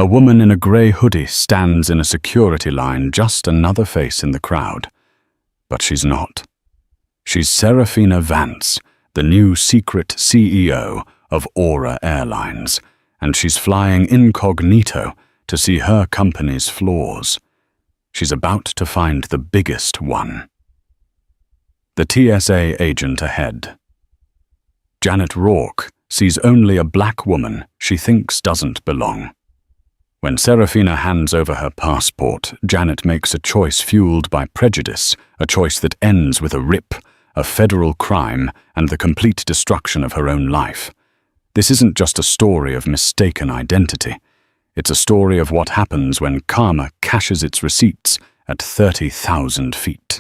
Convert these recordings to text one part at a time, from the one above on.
A woman in a grey hoodie stands in a security line, just another face in the crowd. But she's not. She's Serafina Vance, the new secret CEO of Airlines, and she's flying incognito to see her company's flaws. She's about to find the biggest one. The TSA agent ahead. Janet Rourke sees only a black woman she thinks doesn't belong. When Serafina hands over her passport, Janet makes a choice fueled by prejudice, a choice that ends with a rip, a federal crime, and the complete destruction of her own life. This isn't just a story of mistaken identity. It's a story of what happens when karma cashes its receipts at 30,000 feet.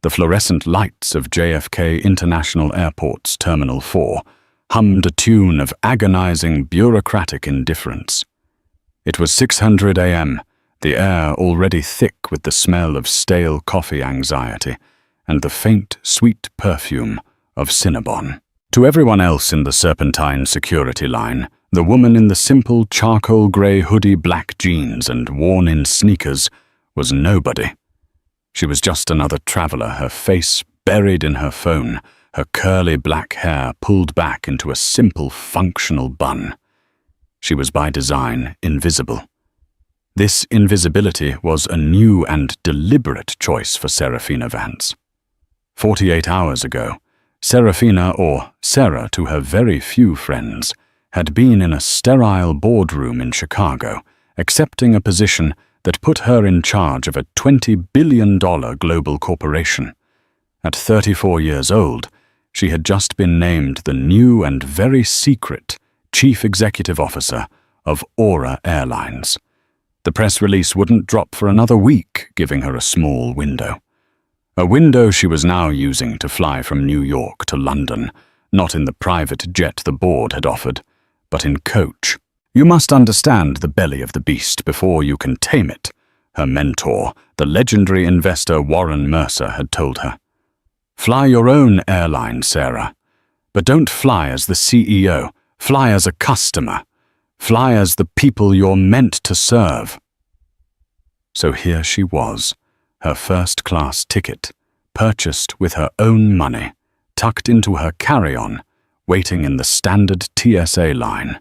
The fluorescent lights of JFK International Airport's Terminal 4 hummed a tune of agonizing bureaucratic indifference. It was 6:00 a.m., the air already thick with the smell of stale coffee anxiety and the faint, sweet perfume of Cinnabon. To everyone else in the serpentine security line, the woman in the simple charcoal grey hoodie, black jeans and worn-in sneakers was nobody. She was just another traveler, her face buried in her phone, her curly black hair pulled back into a simple, functional bun. She was by design invisible. This invisibility was a new and deliberate choice for Serafina Vance. 48 hours ago, Serafina, or Sarah to her very few friends, had been in a sterile boardroom in Chicago, accepting a position that put her in charge of a $20 billion global corporation. At 34 years old, she had just been named the new and very secret Chief Executive Officer of Airlines. The press release wouldn't drop for another week, giving her a small window. A window she was now using to fly from New York to London, not in the private jet the board had offered, but in coach. You must understand the belly of the beast before you can tame it, her mentor, the legendary investor Warren Mercer, had told her. Fly your own airline, Sarah, but don't fly as the CEO. Fly as a customer. Fly as the people you're meant to serve. So here she was, her first-class ticket, purchased with her own money, tucked into her carry-on, waiting in the standard TSA line.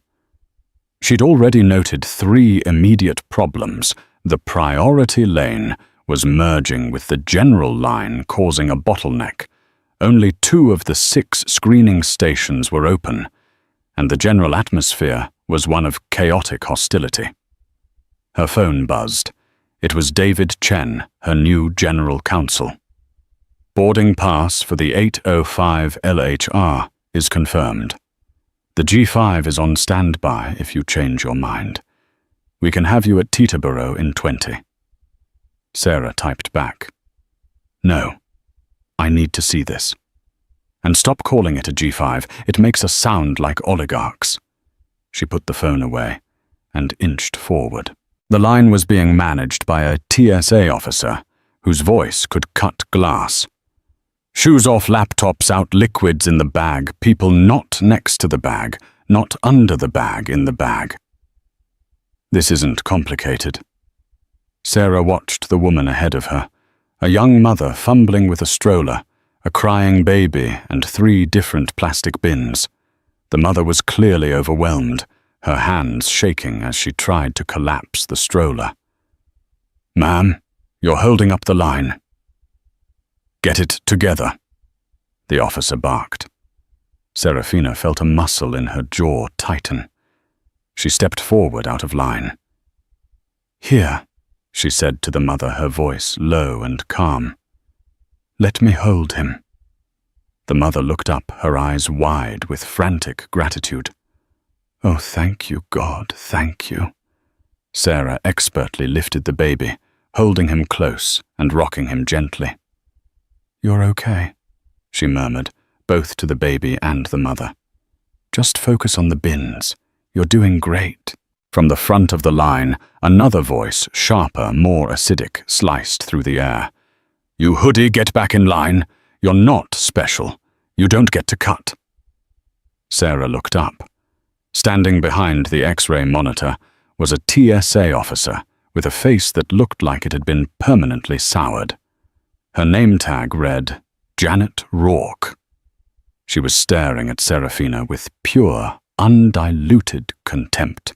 She'd already noted 3 immediate problems. The priority lane was merging with the general line, causing a bottleneck. Only 2 of the 6 screening stations were open, and the general atmosphere was one of chaotic hostility. Her phone buzzed. It was David Chen, her new general counsel. Boarding pass for the 805 LHR is confirmed. The G5 is on standby if you change your mind. We can have you at Teterboro in 20. Sarah typed back. No, I need to see this. And stop calling it a G5, it makes us sound like oligarchs. She put the phone away and inched forward. The line was being managed by a TSA officer whose voice could cut glass. Shoes off, laptops out, liquids in the bag, people not next to the bag, not under the bag, in the bag. This isn't complicated. Sarah watched the woman ahead of her, a young mother fumbling with a stroller, a crying baby, and 3 different plastic bins. The mother was clearly overwhelmed, her hands shaking as she tried to collapse the stroller. Ma'am, you're holding up the line. Get it together, the officer barked. Serafina felt a muscle in her jaw tighten. She stepped forward out of line. Here, she said to the mother, her voice low and calm. Let me hold him. The mother looked up, her eyes wide with frantic gratitude. Oh, thank you, God, thank you. Sarah expertly lifted the baby, holding him close and rocking him gently. You're okay, she murmured, both to the baby and the mother. Just focus on the bins. You're doing great. From the front of the line, another voice, sharper, more acidic, sliced through the air. You hoodie, get back in line. You're not special. You don't get to cut. Sarah looked up. Standing behind the X-ray monitor was a TSA officer with a face that looked like it had been permanently soured. Her name tag read, Janet Rourke. She was staring at Serafina with pure, undiluted contempt.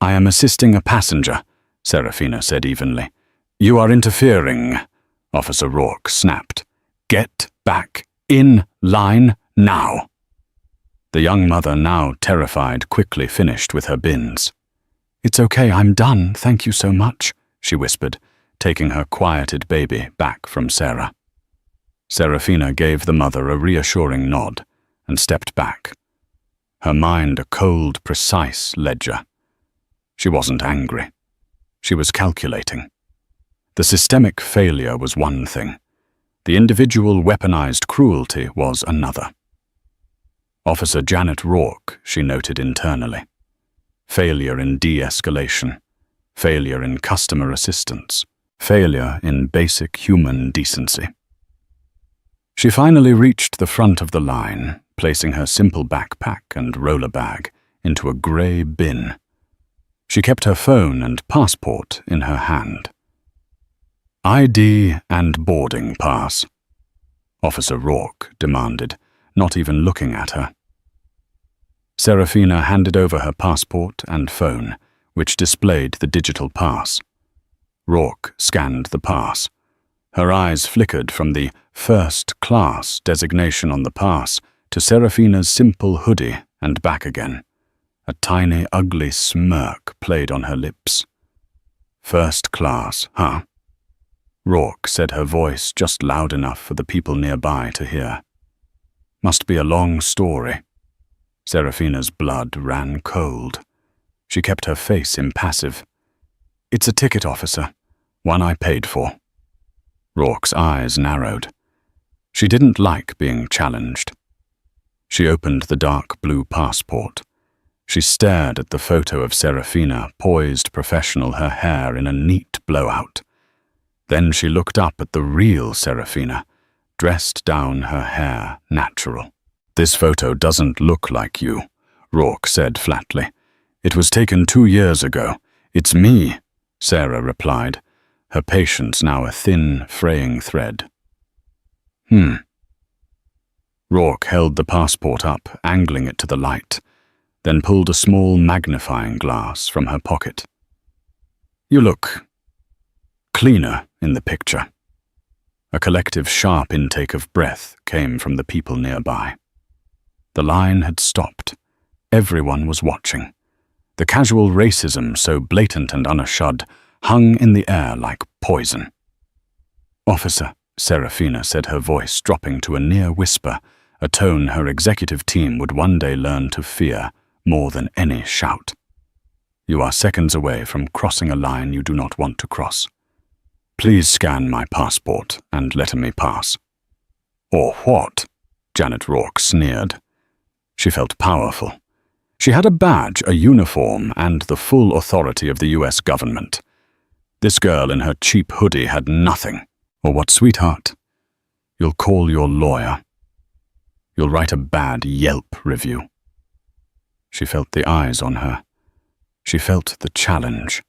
"I am assisting a passenger," Serafina said evenly. "You are interfering," Officer Rourke snapped. "Get back in line now." The young mother, now terrified, quickly finished with her bins. "It's okay, I'm done, thank you so much," she whispered, taking her quieted baby back from Sarah. Serafina gave the mother a reassuring nod and stepped back, her mind a cold, precise ledger. She wasn't angry. She was calculating. The systemic failure was one thing. The individual weaponized cruelty was another. Officer Janet Rourke, she noted internally. Failure in de-escalation. Failure in customer assistance. Failure in basic human decency. She finally reached the front of the line, placing her simple backpack and roller bag into a grey bin. She kept her phone and passport in her hand. "ID and boarding pass," Officer Rourke demanded, not even looking at her. Serafina handed over her passport and phone, which displayed the digital pass. Rourke scanned the pass. Her eyes flickered from the first class designation on the pass to Serafina's simple hoodie and back again. A tiny, ugly smirk played on her lips. "First class, huh?" Rourke said, her voice just loud enough for the people nearby to hear. "Must be a long story." Serafina's blood ran cold. She kept her face impassive. "It's a ticket, officer. One I paid for." Rourke's eyes narrowed. She didn't like being challenged. She opened the dark blue passport. She stared at the photo of Serafina, poised professional, her hair in a neat blowout. Then she looked up at the real Serafina, dressed down, her hair natural. "This photo doesn't look like you," Rourke said flatly. "It was taken 2 years ago. It's me," Sarah replied, her patience now a thin, fraying thread. Rourke held the passport up, angling it to the light, then pulled a small magnifying glass from her pocket. "You look cleaner in the picture." A collective sharp intake of breath came from the people nearby. The line had stopped. Everyone was watching. The casual racism, so blatant and unashamed, hung in the air like poison. "Officer," Serafina said, her voice dropping to a near whisper, a tone her executive team would one day learn to fear more than any shout. "You are seconds away from crossing a line you do not want to cross. Please scan my passport and let me pass." "Or what?" Janet Rourke sneered. She felt powerful. She had a badge, a uniform, and the full authority of the US government. This girl in her cheap hoodie had nothing. "Or what, sweetheart? You'll call your lawyer. You'll write a bad Yelp review." She felt the eyes on her. She felt the challenge.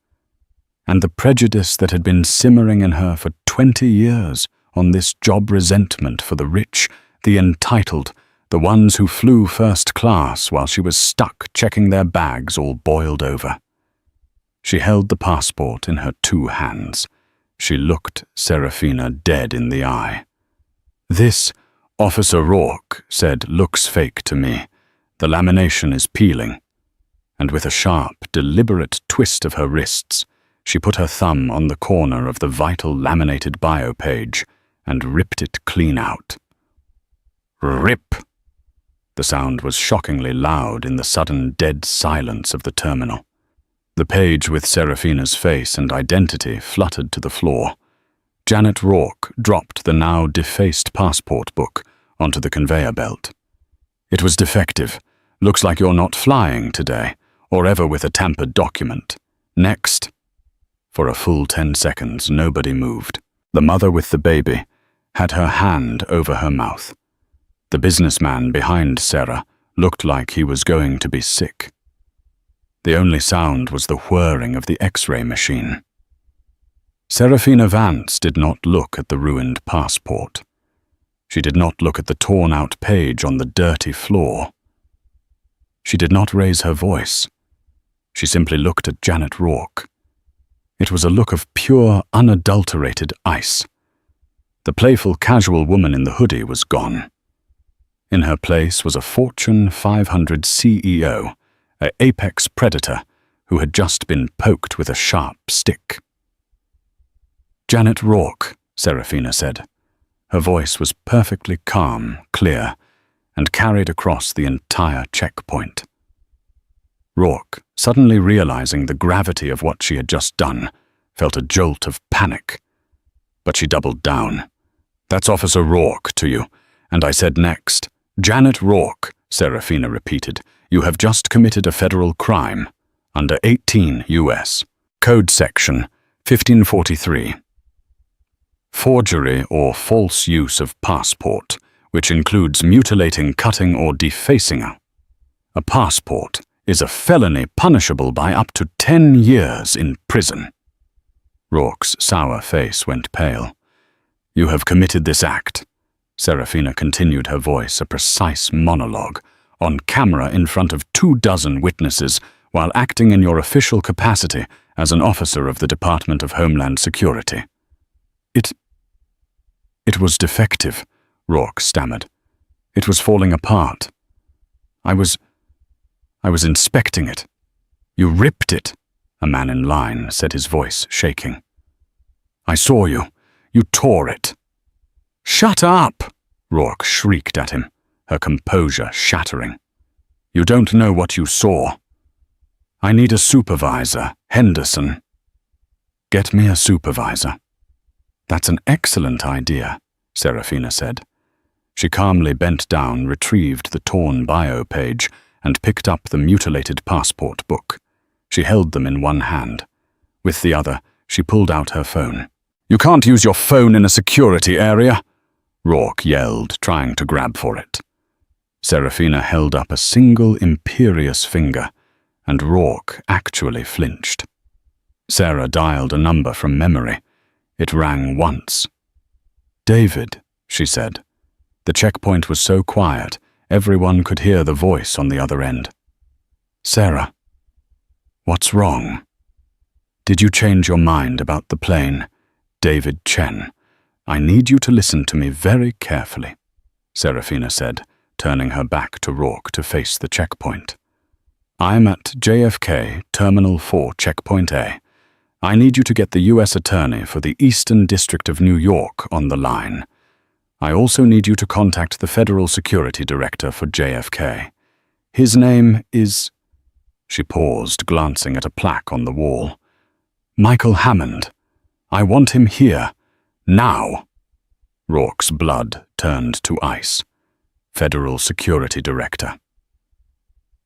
And the prejudice that had been simmering in her for 20 years on this job resentment for the rich, the entitled, the ones who flew first class while she was stuck checking their bags all boiled over. She held the passport in her 2 hands. She looked Serafina dead in the eye. "This, Officer Rourke said, looks fake to me. The lamination is peeling." And with a sharp, deliberate twist of her wrists, she put her thumb on the corner of the vital laminated bio page and ripped it clean out. Rip! The sound was shockingly loud in the sudden dead silence of the terminal. The page with Serafina's face and identity fluttered to the floor. Janet Rourke dropped the now defaced passport book onto the conveyor belt. "It was defective. Looks like you're not flying today, or ever with a tampered document. Next." For a full 10 seconds, nobody moved. The mother with the baby had her hand over her mouth. The businessman behind Sarah looked like he was going to be sick. The only sound was the whirring of the X-ray machine. Serafina Vance did not look at the ruined passport. She did not look at the torn-out page on the dirty floor. She did not raise her voice. She simply looked at Janet Rourke. It was a look of pure, unadulterated ice. The playful, casual woman in the hoodie was gone. In her place was a Fortune 500 CEO, an apex predator who had just been poked with a sharp stick. "Janet Rourke," Serafina said. Her voice was perfectly calm, clear, and carried across the entire checkpoint. Rourke, suddenly realizing the gravity of what she had just done, felt a jolt of panic. But she doubled down. "That's Officer Rourke to you." And I said next, "Janet Rourke," Serafina repeated, "you have just committed a federal crime under 18 U.S. Code Section 1543. Forgery or false use of passport, which includes mutilating, cutting, or defacing a passport, is a felony punishable by up to 10 years in prison." Rourke's sour face went pale. "You have committed this act," Serafina continued, her voice a precise monologue, "on camera in front of 24 witnesses while acting in your official capacity as an officer of the Department of Homeland Security." It was defective," Rourke stammered. "It was falling apart. I was inspecting it." "You ripped it," a man in line said, his voice shaking. "I saw you. You tore it." "Shut up!" Rourke shrieked at him, her composure shattering. "You don't know what you saw. I need a supervisor, Henderson." "Get me a supervisor." "That's an excellent idea," Serafina said. She calmly bent down, retrieved the torn bio page, and picked up the mutilated passport book. She held them in one hand. With the other, she pulled out her phone. "You can't use your phone in a security area," Rourke yelled, trying to grab for it. Serafina held up a single imperious finger, and Rourke actually flinched. Sarah dialed a number from memory. It rang once. "David," she said. The checkpoint was so quiet, everyone could hear the voice on the other end. "Sarah, what's wrong?" "Did you change your mind about the plane?" "David Chen, I need you to listen to me very carefully," Serafina said, turning her back to Rourke to face the checkpoint. "I'm at JFK, Terminal 4, Checkpoint A. I need you to get the U.S. Attorney for the Eastern District of New York on the line. I also need you to contact the Federal Security Director for JFK. His name is—" She paused, glancing at a plaque on the wall. "Michael Hammond. I want him here. Now." Rourke's blood turned to ice. Federal Security Director.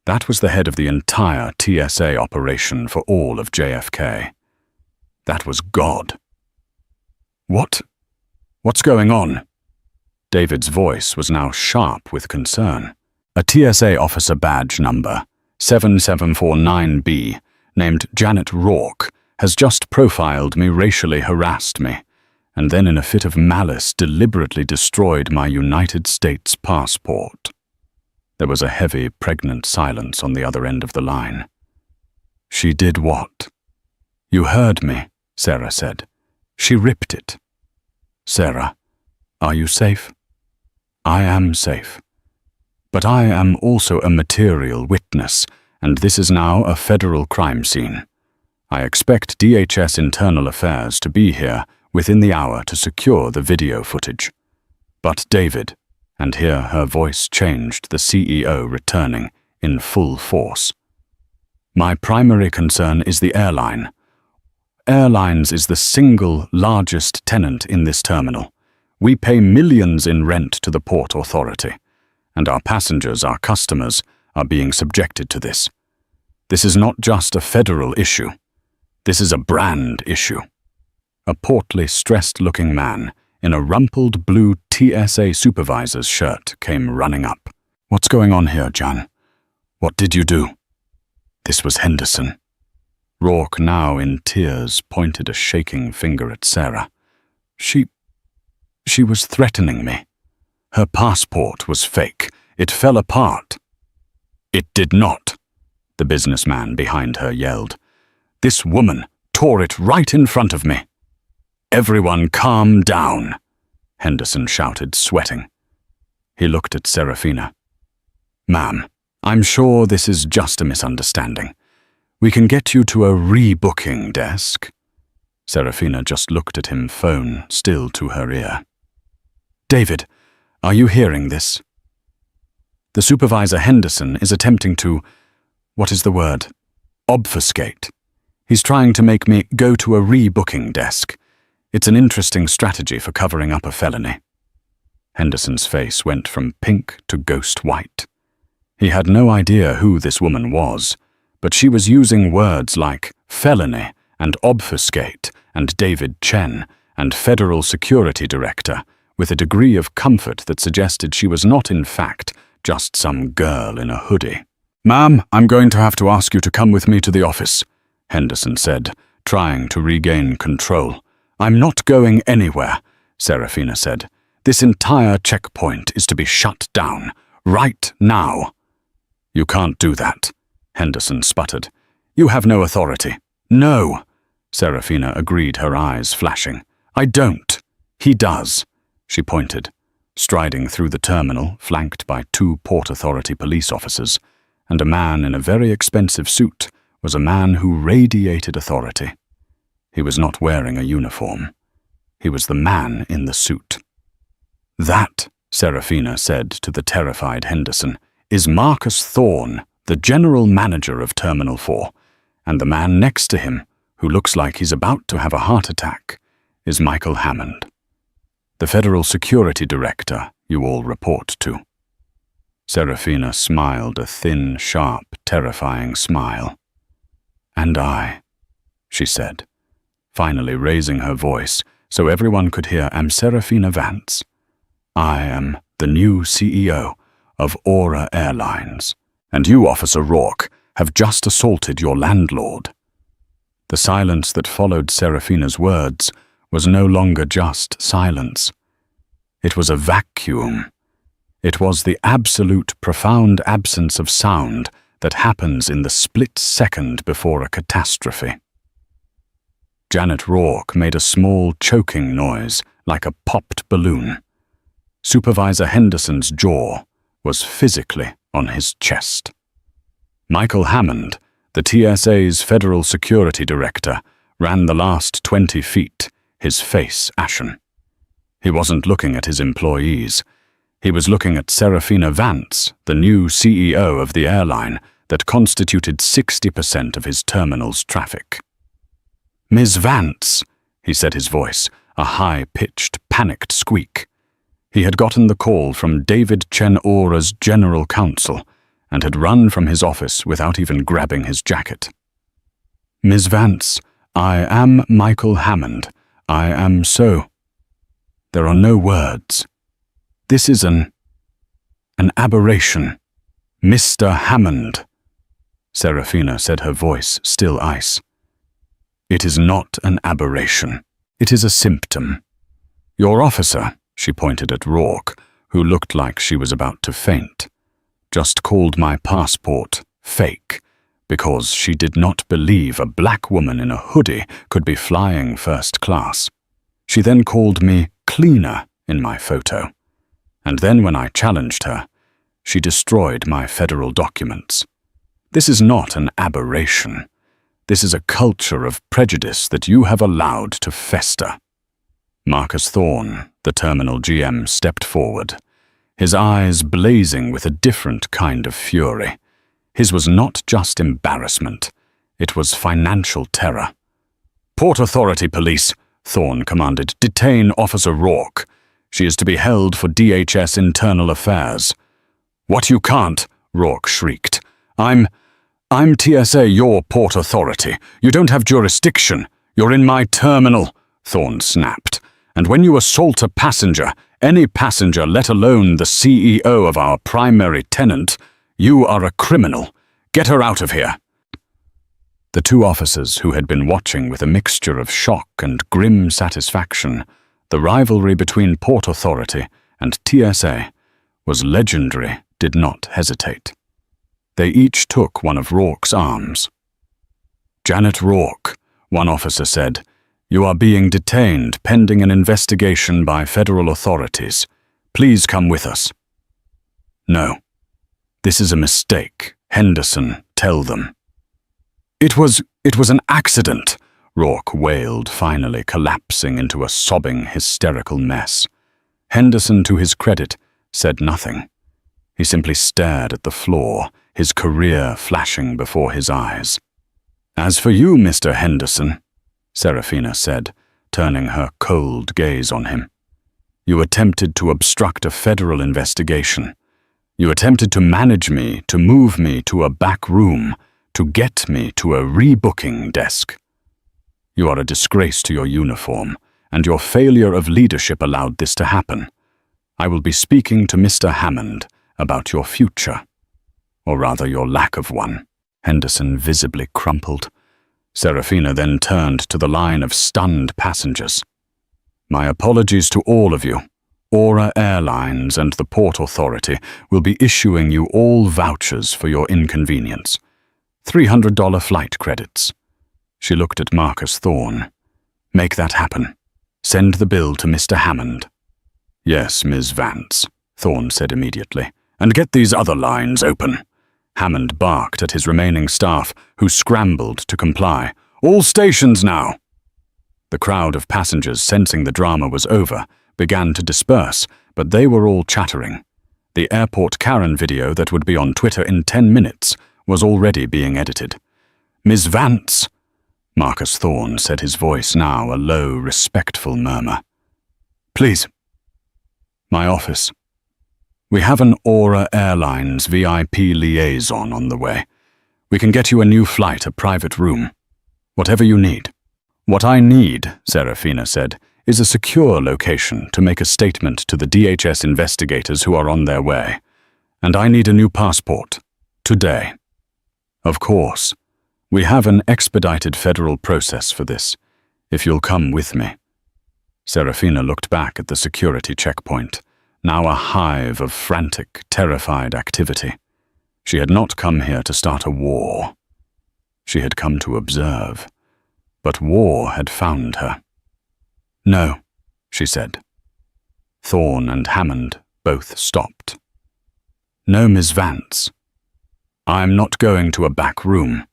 That was the head of the entire TSA operation for all of JFK. That was God. What's going on?" David's voice was now sharp with concern. "A TSA officer badge number 7749B, named Janet Rourke, has just profiled me, racially harassed me, and then in a fit of malice deliberately destroyed my United States passport." There was a heavy, pregnant silence on the other end of the line. "She did what?" "You heard me," Sarah said. "She ripped it." "Sarah, are you safe?" "I am safe. But I am also a material witness, and this is now a federal crime scene. I expect DHS Internal Affairs to be here within the hour to secure the video footage. But David," and here her voice changed, the CEO returning in full force, "my primary concern is the airline. Airlines is the single largest tenant in this terminal. We pay millions in rent to the Port Authority, and our passengers, our customers, are being subjected to this. This is not just a federal issue. This is a brand issue." A portly, stressed-looking man in a rumpled blue TSA supervisor's shirt came running up. "What's going on here, Jan? What did you do?" This was Henderson. Rourke, now in tears, pointed a shaking finger at Sarah. She was threatening me. Her passport was fake. It fell apart. It did not, the businessman behind her yelled. This woman tore it right in front of me. Everyone calm down, Henderson shouted, sweating. He looked at Serafina. Ma'am, I'm sure this is just a misunderstanding. We can get you to a rebooking desk. Serafina just looked at him, phone still to her ear. David, are you hearing this? The supervisor Henderson is attempting to, what is the word? Obfuscate. He's trying to make me go to a rebooking desk. It's an interesting strategy for covering up a felony. Henderson's face went from pink to ghost white. He had no idea who this woman was, but she was using words like felony and obfuscate and David Chen and Federal Security Director with a degree of comfort that suggested she was not in fact just some girl in a hoodie. Ma'am, I'm going to have to ask you to come with me to the office, Henderson said, trying to regain control. I'm not going anywhere, Serafina said. This entire checkpoint is to be shut down, right now. You can't do that, Henderson sputtered. You have no authority. No, Serafina agreed, her eyes flashing. I don't. He does, she pointed, striding through the terminal, flanked by 2 Port Authority police officers, and a man in a very expensive suit was a man who radiated authority. He was not wearing a uniform. He was the man in the suit. That, Serafina said to the terrified Henderson, is Marcus Thorne, the general manager of Terminal 4, and the man next to him, who looks like he's about to have a heart attack, is Michael Hammond, the Federal Security Director you all report to. Serafina smiled a thin, sharp, terrifying smile. And I, she said, finally raising her voice so everyone could hear, am Serafina Vance. I am the new CEO of Aura Airlines, and you, Officer Rourke, have just assaulted your landlord. The silence that followed Serafina's words was no longer just silence. It was a vacuum. It was the absolute profound absence of sound that happens in the split second before a catastrophe. Janet Rourke made a small choking noise like a popped balloon. Supervisor Henderson's jaw was physically on his chest. Michael Hammond, the TSA's Federal Security Director, ran the last 20 feet, his face ashen. He wasn't looking at his employees. He was looking at Serafina Vance, the new CEO of the airline that constituted 60% of his terminal's traffic. Ms. Vance, he said, his voice a high-pitched, panicked squeak. He had gotten the call from David Chen Aura's general counsel and had run from his office without even grabbing his jacket. Ms. Vance, I am Michael Hammond. I am so. There are no words. This is an aberration. Mr. Hammond, Serafina said, her voice still ice. It is not an aberration. It is a symptom. Your officer, she pointed at Rourke, who looked like she was about to faint, just called my passport fake because she did not believe a black woman in a hoodie could be flying first class. She then called me cleaner in my photo. And then when I challenged her, she destroyed my federal documents. This is not an aberration. This is a culture of prejudice that you have allowed to fester. Marcus Thorne, the terminal GM, stepped forward, his eyes blazing with a different kind of fury. His was not just embarrassment, it was financial terror. Port Authority Police, Thorne commanded, detain Officer Rourke. She is to be held for DHS internal affairs. What, you can't? Rourke shrieked. I'm TSA, your Port Authority. You don't have jurisdiction. You're in my terminal, Thorne snapped. And when you assault a passenger, any passenger, let alone the CEO of our primary tenant, you are a criminal. Get her out of here. The two officers who had been watching with a mixture of shock and grim satisfaction, the rivalry between Port Authority and TSA was legendary, did not hesitate. They each took one of Rourke's arms. "Janet Rourke," one officer said, "you are being detained pending an investigation by federal authorities. Please come with us." "No. This is a mistake. Henderson, tell them." It was an accident," Rourke wailed, finally collapsing into a sobbing, hysterical mess. Henderson, to his credit, said nothing. He simply stared at the floor, his career flashing before his eyes. "As for you, Mr. Henderson," Serafina said, turning her cold gaze on him, "you attempted to obstruct a federal investigation. You attempted to manage me, to move me to a back room, to get me to a rebooking desk. You are a disgrace to your uniform, and your failure of leadership allowed this to happen. I will be speaking to Mr. Hammond about your future, or rather your lack of one." Henderson visibly crumpled. Serafina then turned to the line of stunned passengers. "My apologies to all of you. Aura Airlines and the Port Authority will be issuing you all vouchers for your inconvenience. $300 flight credits." She looked at Marcus Thorne. "Make that happen. Send the bill to Mr. Hammond." "Yes, Ms. Vance," Thorne said immediately. "And get these other lines open." Hammond barked at his remaining staff, who scrambled to comply. "All stations now!" The crowd of passengers, sensing the drama was over, began to disperse, but they were all chattering. The airport Karen video that would be on Twitter in 10 minutes was already being edited. "Ms. Vance," Marcus Thorne said, his voice now a low, respectful murmur. "Please." "My office. We have an Aura Airlines VIP liaison on the way. We can get you a new flight, a private room. Whatever you need." "What I need," Serafina said, "is a secure location to make a statement to the DHS investigators who are on their way. And I need a new passport. Today." "Of course. We have an expedited federal process for this, if you'll come with me." Serafina looked back at the security checkpoint, now a hive of frantic, terrified activity. She had not come here to start a war. She had come to observe. But war had found her. "No," she said. Thorne and Hammond both stopped. "No, Ms. Vance. I'm not going to a back room.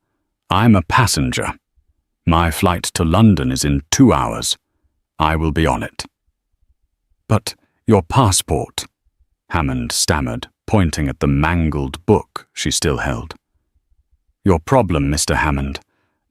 I'm a passenger. My flight to London is in 2 hours. I will be on it." "But your passport," Hammond stammered, pointing at the mangled book she still held. "Your problem, Mr. Hammond,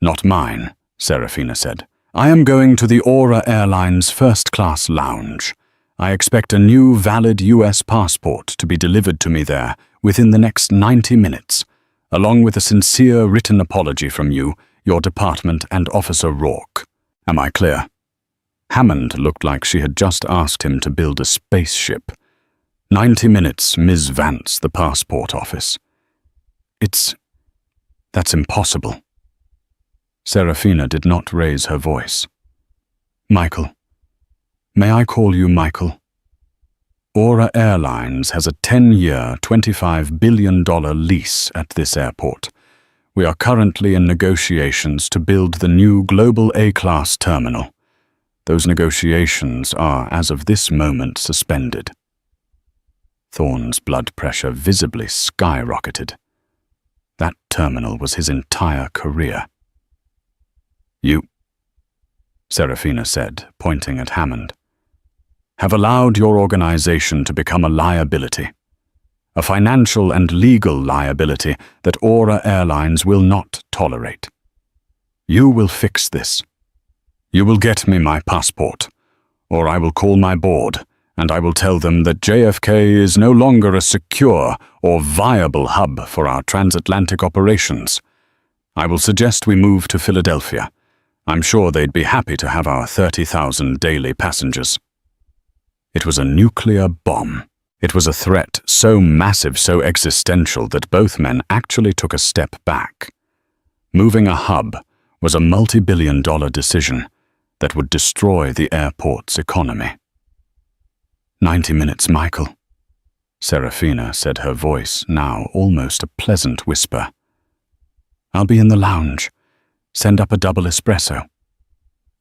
not mine," Serafina said. "I am going to the Aura Airlines first-class lounge. I expect a new valid US passport to be delivered to me there within the next 90 minutes, along with a sincere written apology from you, your department, and Officer Rourke. Am I clear?" Hammond looked like she had just asked him to build a spaceship. 90 minutes, Ms. Vance, the passport office. That's impossible." Serafina did not raise her voice. "Michael. May I call you Michael? Aura Airlines has a 10-year, $25 billion lease at this airport. We are currently in negotiations to build the new global A-class terminal. Those negotiations are, as of this moment, suspended." Thorne's blood pressure visibly skyrocketed. That terminal was his entire career. "You," Serafina said, pointing at Hammond, "have allowed your organization to become a liability. A financial and legal liability that Aura Airlines will not tolerate. You will fix this. You will get me my passport, or I will call my board, and I will tell them that JFK is no longer a secure or viable hub for our transatlantic operations. I will suggest we move to Philadelphia. I'm sure they'd be happy to have our 30,000 daily passengers." It was a nuclear bomb. It was a threat so massive, so existential, that both men actually took a step back. Moving a hub was a multi-billion-dollar decision that would destroy the airport's economy. 90 minutes, Michael, Serafina said, her voice now almost a pleasant whisper. I'll be in the lounge. Send up a double espresso.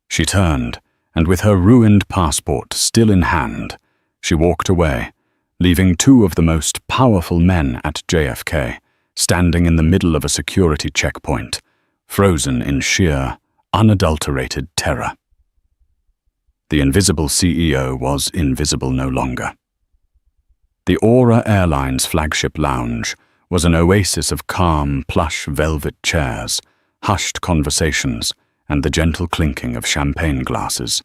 She turned, and with her ruined passport still in hand, she walked away, leaving two of the most powerful men at JFK standing in the middle of a security checkpoint, frozen in sheer, unadulterated terror. The invisible CEO was invisible no longer. The Aura Airlines flagship lounge was an oasis of calm, plush velvet chairs, hushed conversations, and the gentle clinking of champagne glasses.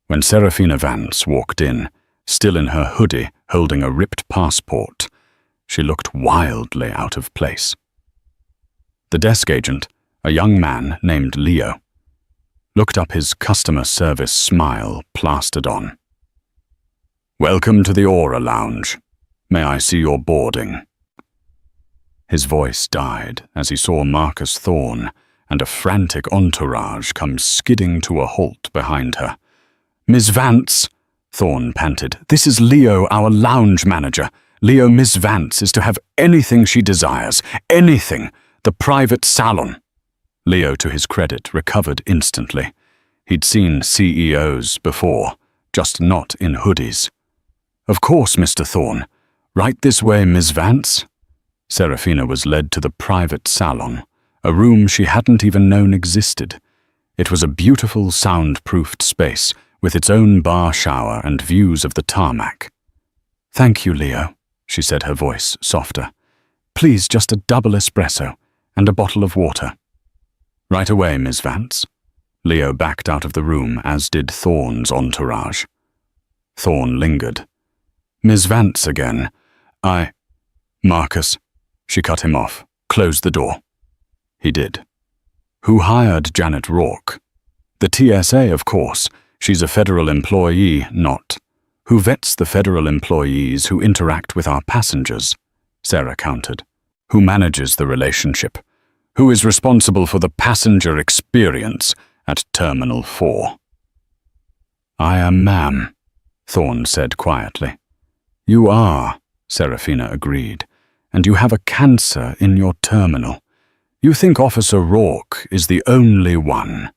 When Serafina Vance walked in, still in her hoodie, holding a ripped passport, she looked wildly out of place. The desk agent, a young man named Leo, looked up, his customer service smile plastered on. Welcome to the Aura Lounge. May I see your boarding? His voice died as he saw Marcus Thorne and a frantic entourage come skidding to a halt behind her. Miss Vance, Thorne panted. This is Leo, our lounge manager. Leo, Miss Vance is to have anything she desires. Anything. The private salon. Leo, to his credit, recovered instantly. He'd seen CEOs before, just not in hoodies. Of course, Mr. Thorne. Right this way, Miss Vance. Serafina was led to the private salon, a room she hadn't even known existed. It was a beautiful, soundproofed space with its own bar shower and views of the tarmac. Thank you, Leo, she said, her voice softer. Please, just a double espresso and a bottle of water. Right away, Miss Vance. Leo backed out of the room, as did Thorne's entourage. Thorne lingered. Miss Vance again. Marcus. She cut him off. Close the door. He did. Who hired Janet Rourke? The TSA, of course. She's a federal employee, not. Who vets the federal employees who interact with our passengers? Sarah countered. Who manages the relationship? Who is responsible for the passenger experience at Terminal 4? I am, ma'am, Thorne said quietly. You are, Serafina agreed, and you have a cancer in your terminal. You think Officer Rourke is the only one.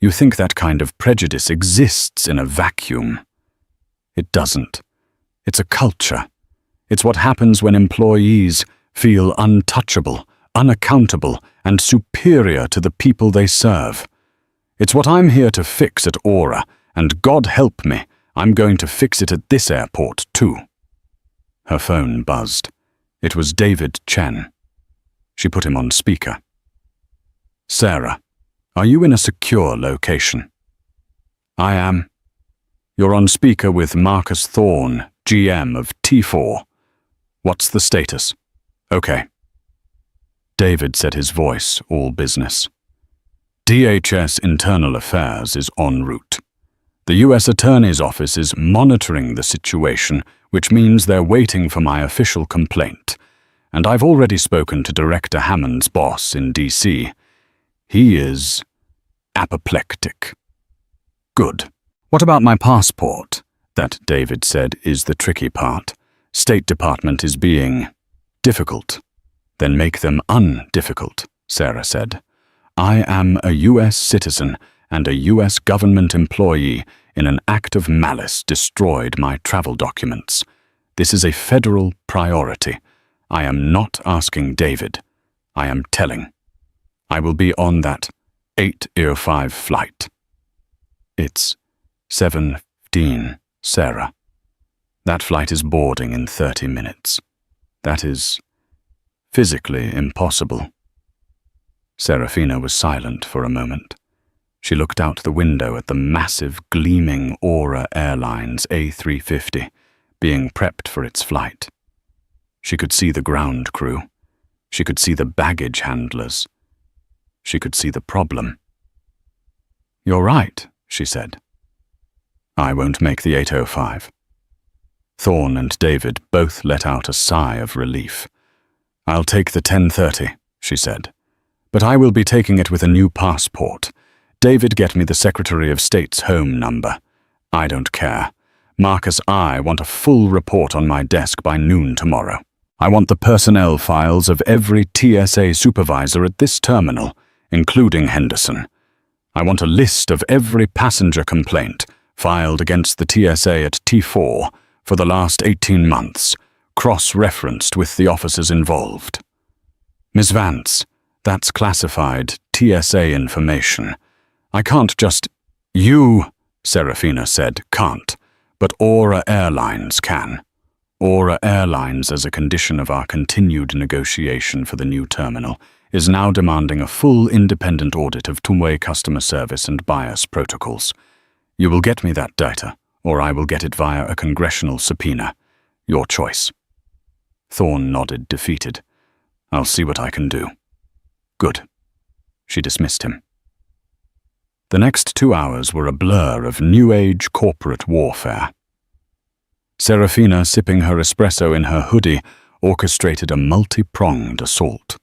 You think that kind of prejudice exists in a vacuum. It doesn't. It's a culture. It's what happens when employees feel untouchable, unaccountable, and superior to the people they serve. It's what I'm here to fix at Aura, and God help me, I'm going to fix it at this airport too. Her phone buzzed. It was David Chen. She put him on speaker. Sarah, are you in a secure location? I am. You're on speaker with Marcus Thorne, GM of T4. What's the status? Okay. David said, his voice all business. DHS Internal Affairs is en route. The U.S. Attorney's Office is monitoring the situation, which means they're waiting for my official complaint. And I've already spoken to Director Hammond's boss in D.C. He is apoplectic. Good. What about my passport? That, David said, is the tricky part. State Department is being difficult. Then make them undifficult, Sarah said. I am a U.S. citizen and a U.S. government employee in an act of malice destroyed my travel documents. This is a federal priority. I am not asking David. I am telling. I will be on that 8:05 flight. It's 7:15, Sarah. That flight is boarding in 30 minutes. That is physically impossible. Serafina was silent for a moment. She looked out the window at the massive, gleaming Aura Airlines A350 being prepped for its flight. She could see the ground crew. She could see the baggage handlers. She could see the problem. You're right, she said. I won't make the 8:05. Thorne and David both let out a sigh of relief. I'll take the 10:30, she said. But I will be taking it with a new passport. David, get me the Secretary of State's home number. I don't care. Marcus, I want a full report on my desk by noon tomorrow. I want the personnel files of every TSA supervisor at this terminal, including Henderson. I want a list of every passenger complaint filed against the TSA at T4 for the last 18 months, cross-referenced with the officers involved. Ms. Vance, that's classified TSA information. I can't just— You, Serafina said, can't, but Aura Airlines can. Aura Airlines, as a condition of our continued negotiation for the new terminal, is now demanding a full independent audit of two-way customer service and bias protocols. You will get me that data, or I will get it via a congressional subpoena. Your choice. Thorne nodded, defeated. I'll see what I can do. Good. She dismissed him. The next 2 hours were a blur of new-age corporate warfare. Serafina, sipping her espresso in her hoodie, orchestrated a multi-pronged assault.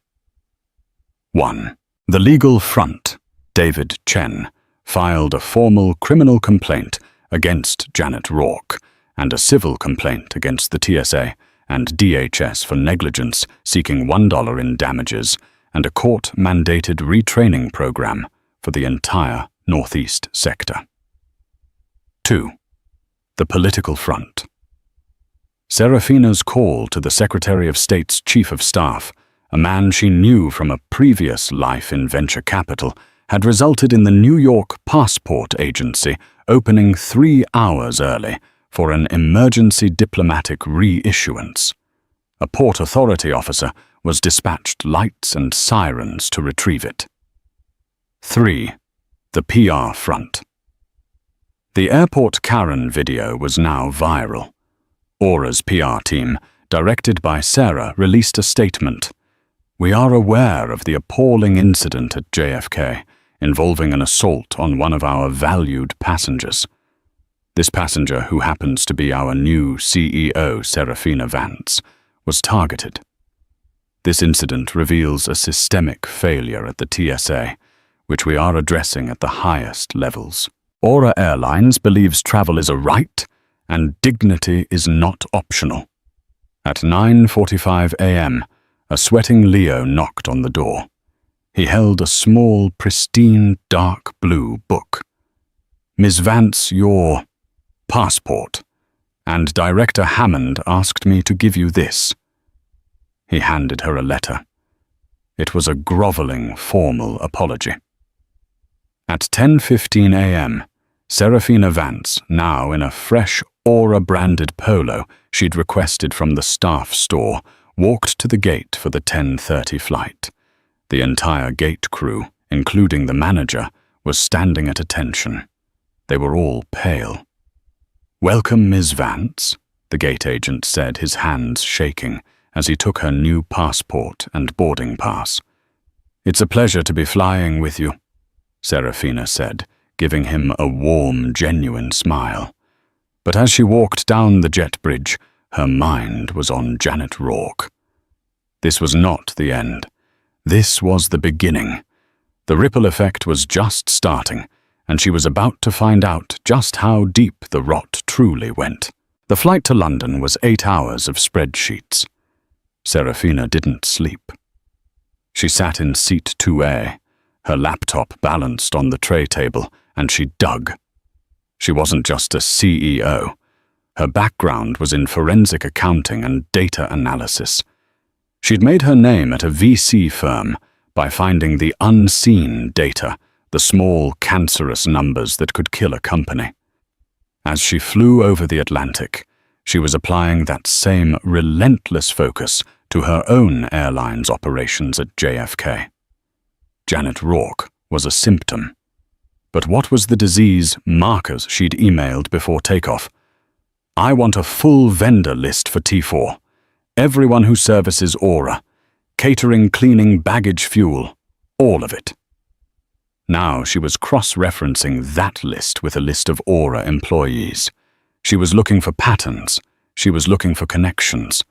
1. The legal front, David Chen, filed a formal criminal complaint against Janet Rourke and a civil complaint against the TSA and DHS for negligence, seeking $1 in damages and a court-mandated retraining program for the entire Northeast sector. 2. The political front. Serafina's call to the Secretary of State's Chief of Staff, a man she knew from a previous life in venture capital, had resulted in the New York Passport Agency opening 3 hours early for an emergency diplomatic reissuance. A Port Authority officer was dispatched lights and sirens to retrieve it. 3. The PR front. The Airport Karen video was now viral. Aura's PR team, directed by Sarah, released a statement. We are aware of the appalling incident at JFK involving an assault on one of our valued passengers. This passenger, who happens to be our new CEO, Serafina Vance, was targeted. This incident reveals a systemic failure at the TSA, which we are addressing at the highest levels. Aura Airlines believes travel is a right and dignity is not optional. At 9:45 a.m., a sweating Leo knocked on the door. He held a small, pristine, dark blue book. Ms. Vance, your passport, and Director Hammond asked me to give you this. He handed her a letter. It was a groveling, formal apology. At 10:15 a.m., Serafina Vance, now in a fresh Aura-branded polo she'd requested from the staff store, walked to the gate for the 10:30 flight. The entire gate crew, including the manager, was standing at attention. They were all pale. "Welcome, Ms. Vance," the gate agent said, his hands shaking as he took her new passport and boarding pass. "It's a pleasure to be flying with you," Serafina said, giving him a warm, genuine smile. But as she walked down the jet bridge, her mind was on Janet Rourke. This was not the end. This was the beginning. The ripple effect was just starting, and she was about to find out just how deep the rot truly went. The flight to London was 8 hours of spreadsheets. Serafina didn't sleep. She sat in seat 2A, her laptop balanced on the tray table, and she dug. She wasn't just a CEO. Her background was in forensic accounting and data analysis. She'd made her name at a VC firm by finding the unseen data, the small, cancerous numbers that could kill a company. As she flew over the Atlantic, she was applying that same relentless focus to her own airline's operations at JFK. Janet Rourke was a symptom. But what was the disease markers she'd emailed before takeoff? "I want a full vendor list for T4. Everyone who services Aura. Catering, cleaning, baggage, fuel. All of it." Now she was cross-referencing that list with a list of Aura employees. She was looking for patterns. She was looking for connections.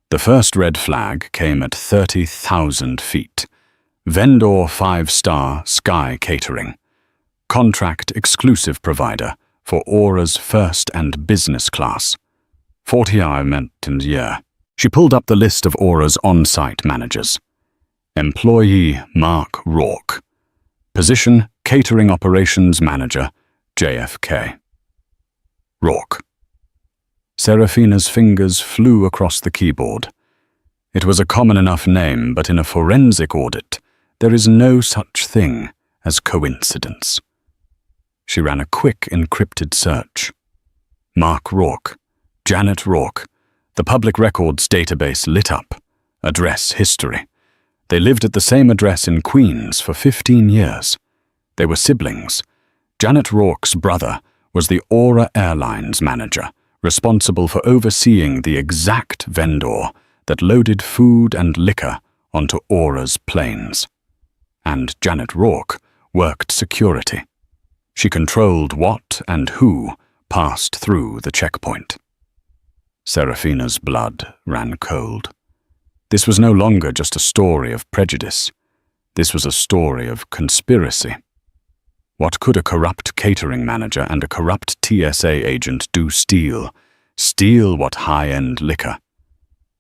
The first red flag came at 30,000 feet. Vendor 5-star Sky Catering. Contract exclusive provider for Aura's first and business class. 40-hour a year. She pulled up the list of Aura's on-site managers. Employee Mark Rourke. Position Catering Operations Manager, JFK. Rourke. Serafina's fingers flew across the keyboard. It was a common enough name, but in a forensic audit, there is no such thing as coincidence. She ran a quick encrypted search. Mark Rourke, Janet Rourke. The public records database lit up. Address history. They lived at the same address in Queens for 15 years. They were siblings. Janet Rourke's brother was the Aura Airline's manager, responsible for overseeing the exact vendor that loaded food and liquor onto Aura's planes. And Janet Rourke worked security. She controlled what and who passed through the checkpoint. Serafina's blood ran cold. This was no longer just a story of prejudice. This was a story of conspiracy. What could a corrupt catering manager and a corrupt TSA agent do? Steal what high-end liquor?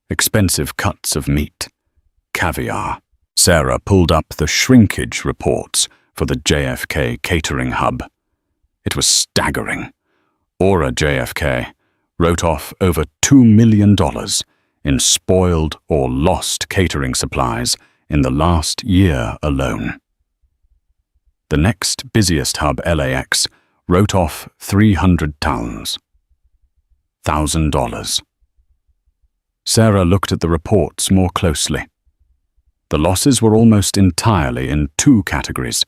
Expensive cuts of meat. Caviar. Sarah pulled up the shrinkage reports for the JFK catering hub. It was staggering. Aura JFK wrote off over $2 million in spoiled or lost catering supplies in the last year alone. The next busiest hub, LAX, wrote off $300,000. Sarah looked at the reports more closely. The losses were almost entirely in two categories: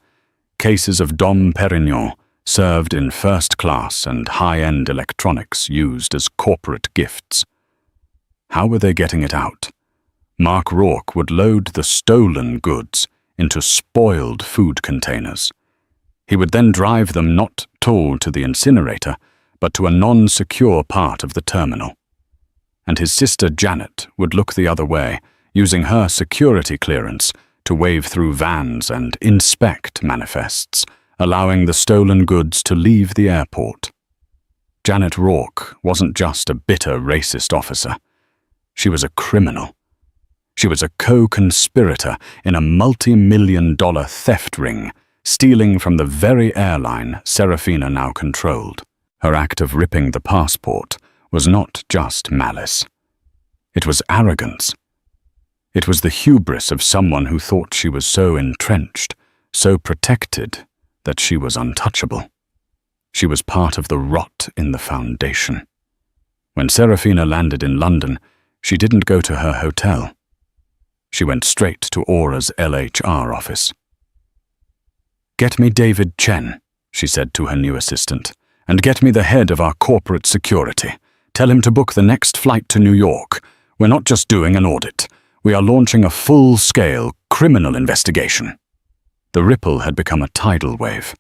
cases of Dom Perignon served in first class and high-end electronics used as corporate gifts. How were they getting it out? Mark Rourke would load the stolen goods into spoiled food containers. He would then drive them not toll to the incinerator, but to a non-secure part of the terminal. And his sister Janet would look the other way, using her security clearance to wave through vans and inspect manifests, allowing the stolen goods to leave the airport. Janet Rourke wasn't just a bitter racist officer. She was a criminal. She was a co-conspirator in a multi-million-dollar theft ring, stealing from the very airline Serafina now controlled. Her act of ripping the passport was not just malice. It was arrogance. It was the hubris of someone who thought she was so entrenched, so protected, that she was untouchable. She was part of the rot in the foundation. When Serafina landed in London, she didn't go to her hotel. She went straight to Aura's LHR office. "Get me David Chen," she said to her new assistant, "and get me the head of our corporate security. Tell him to book the next flight to New York. We're not just doing an audit. We are launching a full-scale criminal investigation." The ripple had become a tidal wave.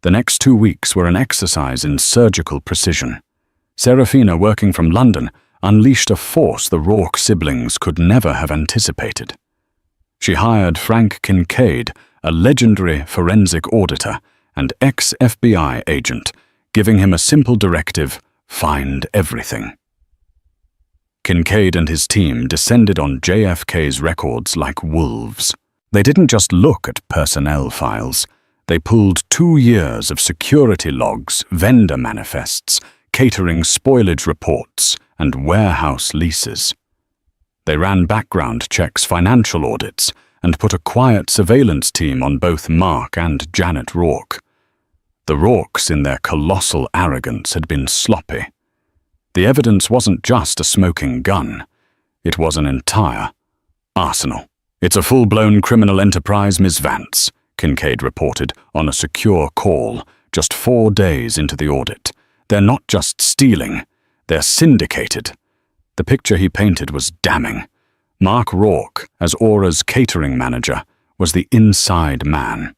The next 2 weeks were an exercise in surgical precision. Serafina, working from London, unleashed a force the Rourke siblings could never have anticipated. She hired Frank Kincaid, a legendary forensic auditor and ex-FBI agent, giving him a simple directive: find everything. Kincaid and his team descended on JFK's records like wolves. They didn't just look at personnel files. They pulled 2 years of security logs, vendor manifests, catering spoilage reports, and warehouse leases. They ran background checks, financial audits, and put a quiet surveillance team on both Mark and Janet Rourke. The Rourkes, in their colossal arrogance, had been sloppy. The evidence wasn't just a smoking gun. It was an entire arsenal. "It's a full-blown criminal enterprise, Ms. Vance," Kincaid reported on a secure call just 4 days into the audit. "They're not just stealing, they're syndicated." The picture he painted was damning. Mark Rourke, as Aura's catering manager, was the inside man.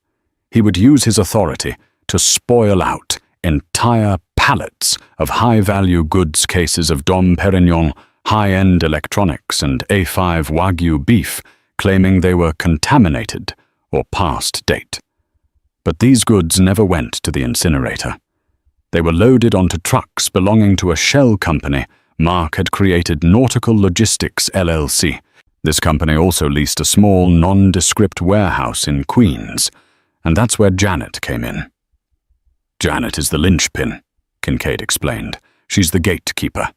He would use his authority to spoil out entire pallets of high-value goods, cases of Dom Perignon, high-end electronics, and A5 Wagyu beef, claiming they were contaminated or past date. But these goods never went to the incinerator. They were loaded onto trucks belonging to a shell company Mark had created, Nautical Logistics LLC. This company also leased a small, nondescript warehouse in Queens, and that's where Janet came in. Janet is the linchpin, Kincaid explained. She's the gatekeeper.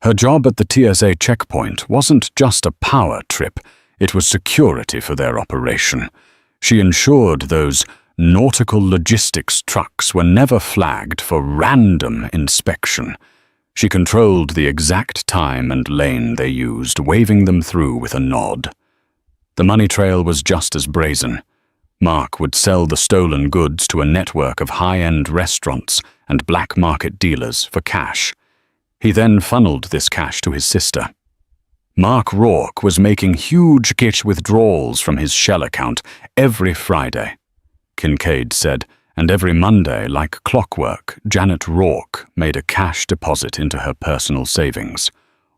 Her job at the TSA checkpoint wasn't just a power trip, it was security for their operation. She ensured those nautical logistics trucks were never flagged for random inspection. She controlled the exact time and lane they used, waving them through with a nod. The money trail was just as brazen. Mark would sell the stolen goods to a network of high-end restaurants and black market dealers for cash. He then funneled this cash to his sister. Mark Rourke was making huge cash withdrawals from his Shell account every Friday, Kincaid said, and every Monday, like clockwork, Janet Rourke made a cash deposit into her personal savings,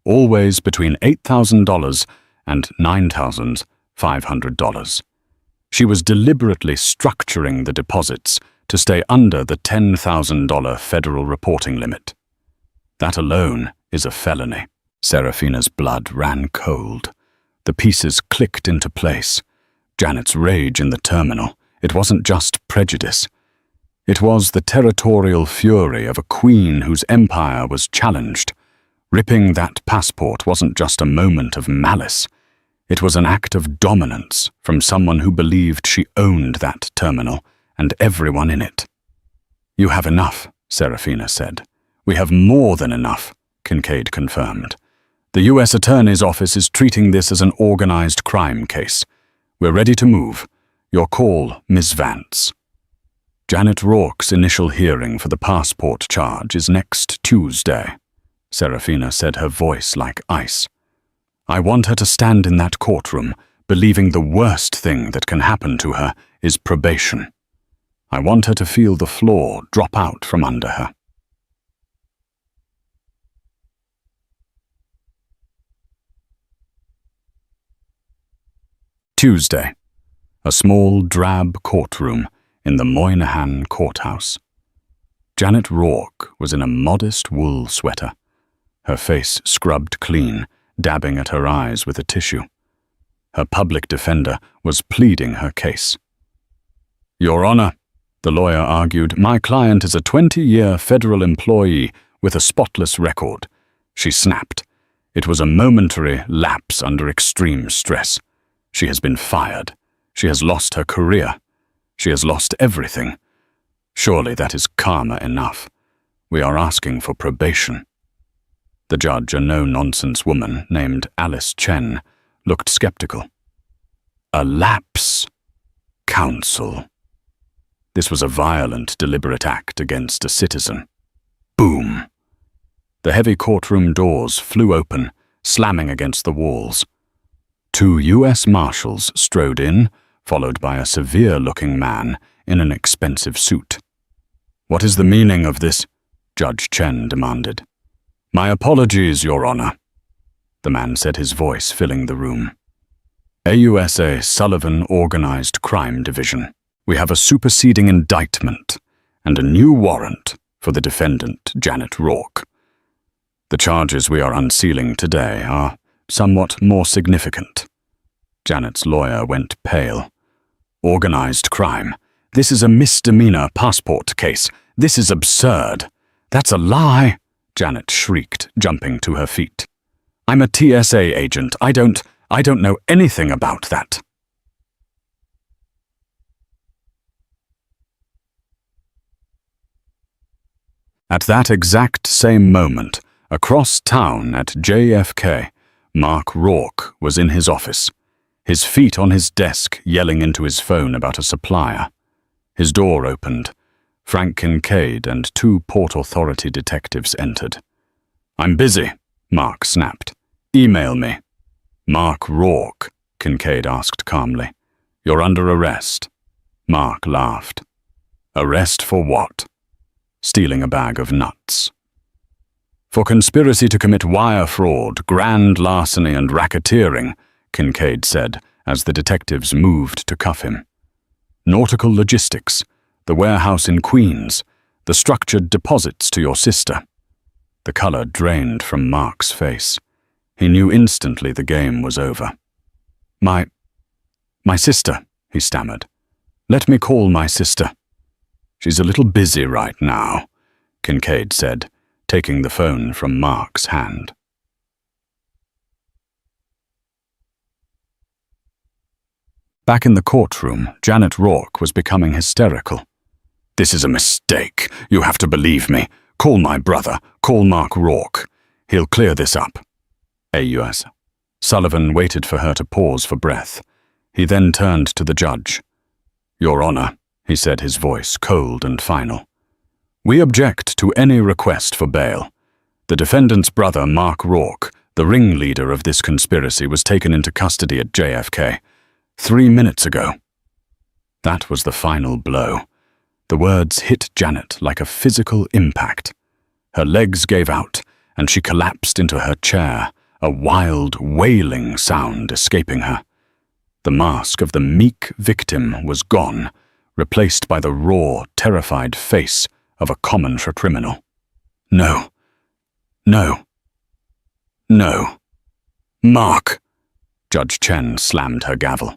always between $8,000 and $9,500. She was deliberately structuring the deposits to stay under the $10,000 federal reporting limit. That alone is a felony. Serafina's blood ran cold. The pieces clicked into place. Janet's rage in the terminal, it wasn't just prejudice. It was the territorial fury of a queen whose empire was challenged. Ripping that passport wasn't just a moment of malice. It was an act of dominance from someone who believed she owned that terminal and everyone in it. "You have enough," Serafina said. "We have more than enough," Kincaid confirmed. "The U.S. Attorney's Office is treating this as an organized crime case. We're ready to move. Your call, Miss Vance." Janet Rourke's initial hearing for the passport charge is next Tuesday, Serafina said, her voice like ice. "I want her to stand in that courtroom, believing the worst thing that can happen to her is probation. I want her to feel the floor drop out from under her." Tuesday. A small, drab courtroom in the Moynihan Courthouse. Janet Rourke was in a modest wool sweater, her face scrubbed clean, dabbing at her eyes with a tissue. Her public defender was pleading her case. "Your Honor," the lawyer argued, "my client is a 20-year federal employee with a spotless record." She snapped. It was a momentary lapse under extreme stress. She has been fired. She has lost her career. She has lost everything. Surely that is karma enough. We are asking for probation. The judge, a no-nonsense woman named Alice Chen, looked skeptical. "A lapse? Counsel." This was a violent, deliberate act against a citizen. Boom! The heavy courtroom doors flew open, slamming against the walls. 2 U.S. Marshals strode in, followed by a severe-looking man in an expensive suit. "What is the meaning of this?" Judge Chen demanded. "My apologies, Your Honor," the man said, his voice filling the room. "AUSA Sullivan Organized Crime Division. We have a superseding indictment and a new warrant for the defendant, Janet Rourke. The charges we are unsealing today are somewhat more significant." Janet's lawyer went pale. "Organized crime. This is a misdemeanor passport case. This is absurd." "That's a lie," Janet shrieked, jumping to her feet. "I'm a TSA agent. I don't know anything about that." At that exact same moment, across town at JFK, Mark Rourke was in his office, his feet on his desk, yelling into his phone about a supplier. His door opened. Frank Kincaid and 2 Port Authority detectives entered. "I'm busy," Mark snapped. "Email me." "Mark Rourke," Kincaid asked calmly. "You're under arrest." Mark laughed. "Arrest for what?" "Stealing a bag of nuts." "For conspiracy to commit wire fraud, grand larceny and racketeering," Kincaid said, as the detectives moved to cuff him. nautical logistics, the warehouse in Queens, the structured deposits to your sister. The color drained from Mark's face. He knew instantly the game was over. My sister, he stammered. Let me call my sister. She's a little busy right now, Kincaid said, taking the phone from Mark's hand. Back in the courtroom, Janet Rourke was becoming hysterical. This is a mistake. You have to believe me. Call my brother. Call Mark Rourke. He'll clear this up. AUS. Sullivan waited for her to pause for breath. He then turned to the judge. Your Honor, he said, his voice cold and final. We object to any request for bail. The defendant's brother, Mark Rourke, the ringleader of this conspiracy, was taken into custody at JFK 3 minutes ago. That was the final blow. The words hit Janet like a physical impact. Her legs gave out, and she collapsed into her chair, a wild, wailing sound escaping her. The mask of the meek victim was gone, replaced by the raw, terrified face of a common criminal. No. No. No. Mark! Judge Chen slammed her gavel.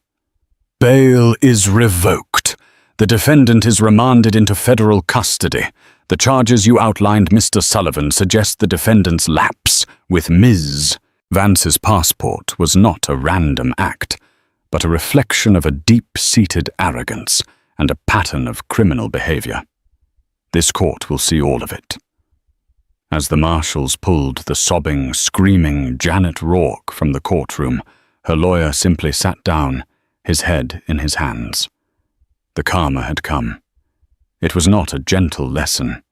Bail is revoked. The defendant is remanded into federal custody. The charges you outlined, Mr. Sullivan, suggest the defendant's lapse with Ms. Vance's passport was not a random act, but a reflection of a deep-seated arrogance and a pattern of criminal behavior. This court will see all of it. As the marshals pulled the sobbing, screaming Janet Rourke from the courtroom, her lawyer simply sat down, his head in his hands. The karma had come. It was not a gentle lesson.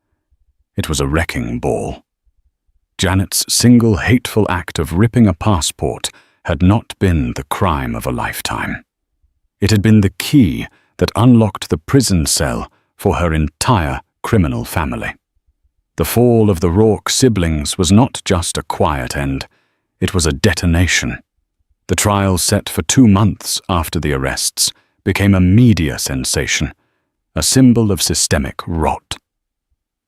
It was a wrecking ball. Janet's single hateful act of ripping a passport had not been the crime of a lifetime. It had been the key that unlocked the prison cell for her entire criminal family. The fall of the Rourke siblings was not just a quiet end, it was a detonation. The trial, set for 2 months after the arrests, became a media sensation, a symbol of systemic rot.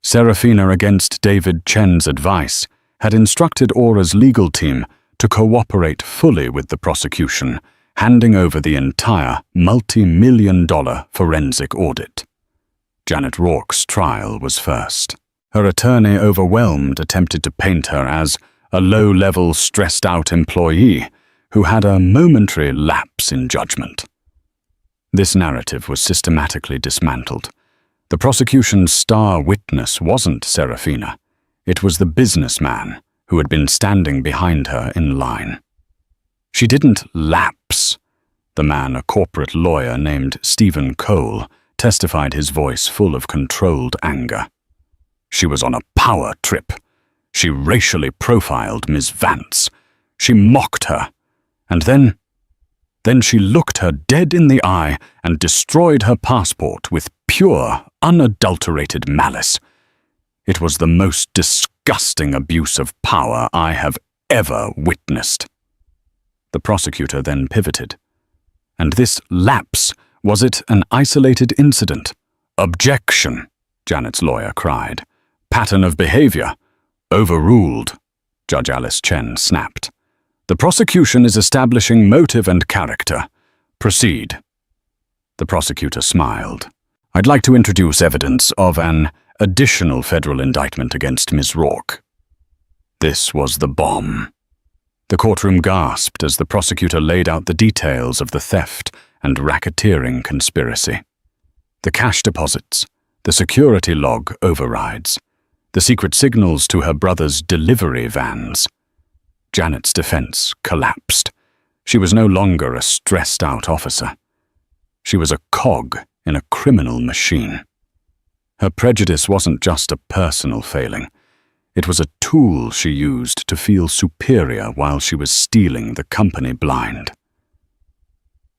Serafina, against David Chen's advice, had instructed Aura's legal team to cooperate fully with the prosecution, handing over the entire multi-million-dollar forensic audit. Janet Rourke's trial was first. Her attorney, overwhelmed, attempted to paint her as a low-level, stressed-out employee who had a momentary lapse in judgment. This narrative was systematically dismantled. The prosecution's star witness wasn't Serafina. It was the businessman who had been standing behind her in line. She didn't lapse. The man, a corporate lawyer named Stephen Cole, testified, his voice full of controlled anger. She was on a power trip. She racially profiled Ms. Vance. She mocked her. And then she looked her dead in the eye and destroyed her passport with pure, unadulterated malice. It was the most disgusting abuse of power I have ever witnessed. The prosecutor then pivoted. And this lapse, was it an isolated incident? Objection, Janet's lawyer cried. Pattern of behavior. Overruled, Judge Alice Chen snapped. The prosecution is establishing motive and character. Proceed. The prosecutor smiled. I'd like to introduce evidence of an additional federal indictment against Ms. Rourke. This was the bomb. The courtroom gasped as the prosecutor laid out the details of the theft and racketeering conspiracy. The cash deposits, the security log overrides, the secret signals to her brother's delivery vans. Janet's defense collapsed. She was no longer a stressed-out officer. She was a cog in a criminal machine. Her prejudice wasn't just a personal failing. It was a tool she used to feel superior while she was stealing the company blind.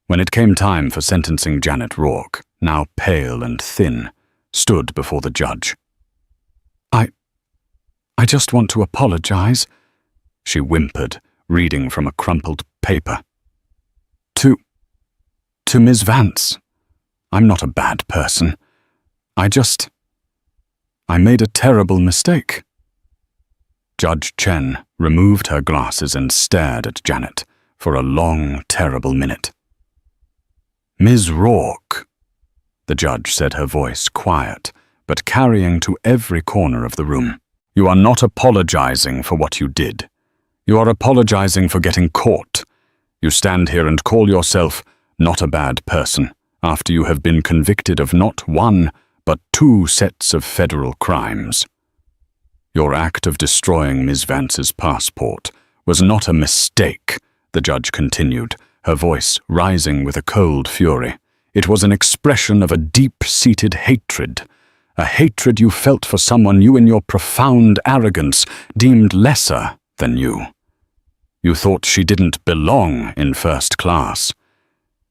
When it came time for sentencing, Janet Rourke, now pale and thin, stood before the judge. I just want to apologize, she whimpered, reading from a crumpled paper. To Ms. Vance. I'm not a bad person. I made a terrible mistake." Judge Chen removed her glasses and stared at Janet for a long, terrible minute. "Ms. Rourke," the judge said, her voice quiet, but carrying to every corner of the room. "You are not apologizing for what you did. You are apologizing for getting caught. You stand here and call yourself not a bad person after you have been convicted of not one, but 2 sets of federal crimes. Your act of destroying Ms. Vance's passport was not a mistake," the judge continued, her voice rising with a cold fury. "It was an expression of a deep-seated hatred, a hatred you felt for someone you in your profound arrogance deemed lesser than you. You thought she didn't belong in first class.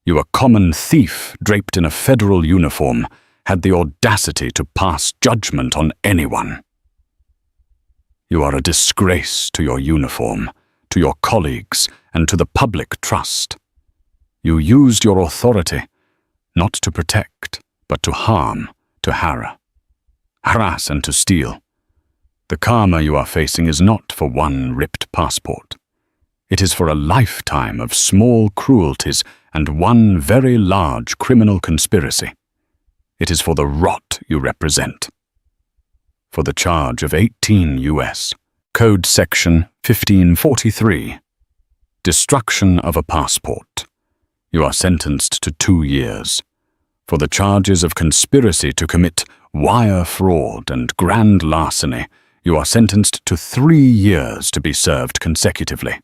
You, a common thief draped in a federal uniform, had the audacity to pass judgment on anyone. You are a disgrace to your uniform, to your colleagues, and to the public trust. You used your authority not to protect, but to harm, to harass and to steal. The karma you are facing is not for one ripped passport. It is for a lifetime of small cruelties and one very large criminal conspiracy. It is for the rot you represent. For the charge of 18 U.S. Code Section 1543, destruction of a passport, you are sentenced to 2 years. For the charges of conspiracy to commit wire fraud and grand larceny, you are sentenced to 3 years to be served consecutively.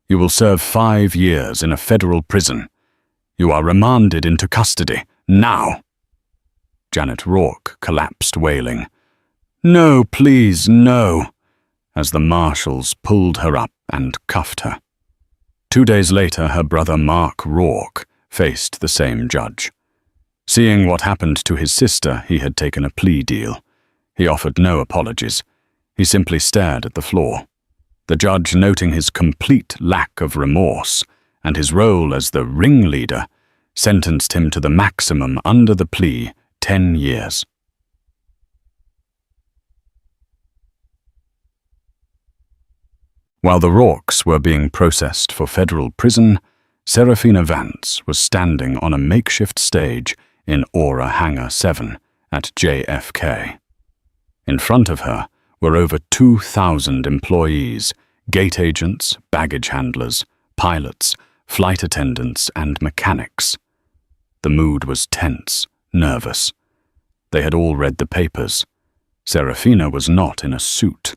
You will serve 5 years in a federal prison. You are remanded into custody, now." Janet Rourke collapsed wailing, "No, please, no," as the marshals pulled her up and cuffed her. 2 days later, her brother Mark Rourke faced the same judge. Seeing what happened to his sister, he had taken a plea deal. He offered no apologies. He simply stared at the floor. The judge, noting his complete lack of remorse and his role as the ringleader, sentenced him to the maximum under the plea, 10 years. While the Rourkes were being processed for federal prison, Serafina Vance was standing on a makeshift stage in Aura Hangar 7 at JFK. In front of her were over 2,000 employees, gate agents, baggage handlers, pilots, flight attendants, and mechanics. The mood was tense, nervous. They had all read the papers. Serafina was not in a suit.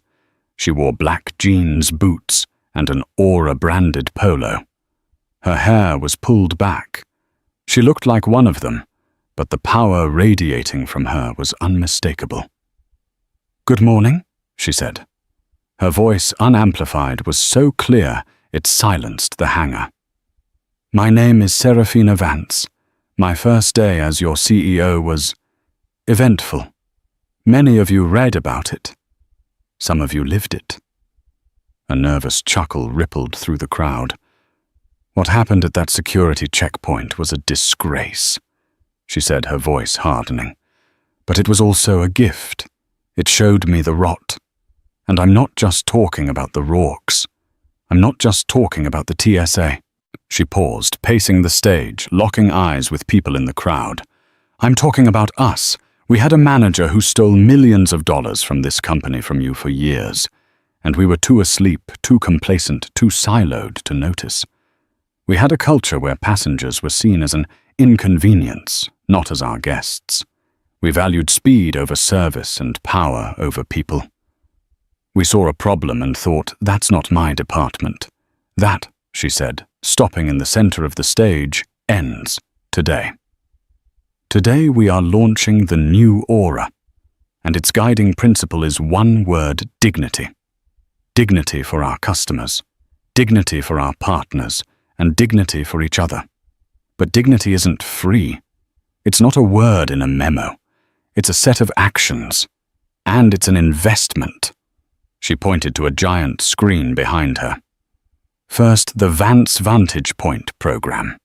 She wore black jeans, boots, and an Aura-branded polo. Her hair was pulled back. She looked like one of them, but the power radiating from her was unmistakable. "Good morning," she said. Her voice, unamplified, was so clear it silenced the hangar. "My name is Serafina Vance. My first day as your CEO was eventful. Many of you read about it. Some of you lived it." A nervous chuckle rippled through the crowd. "What happened at that security checkpoint was a disgrace," she said, her voice hardening. "But it was also a gift. It showed me the rot. And I'm not just talking about the Rourkes. I'm not just talking about the TSA." She paused, pacing the stage, locking eyes with people in the crowd. "I'm talking about us. We had a manager who stole millions of dollars from this company from you for years, and we were too asleep, too complacent, too siloed to notice. We had a culture where passengers were seen as an inconvenience, not as our guests. We valued speed over service and power over people. We saw a problem and thought, that's not my department. That," she said, stopping in the center of the stage, "ends today. Today we are launching the new Aura, and its guiding principle is one word: dignity. Dignity for our customers, dignity for our partners, and dignity for each other. But dignity isn't free. It's not a word in a memo. It's a set of actions, and it's an investment." She pointed to a giant screen behind her. "First, the Vance Vantage Point program.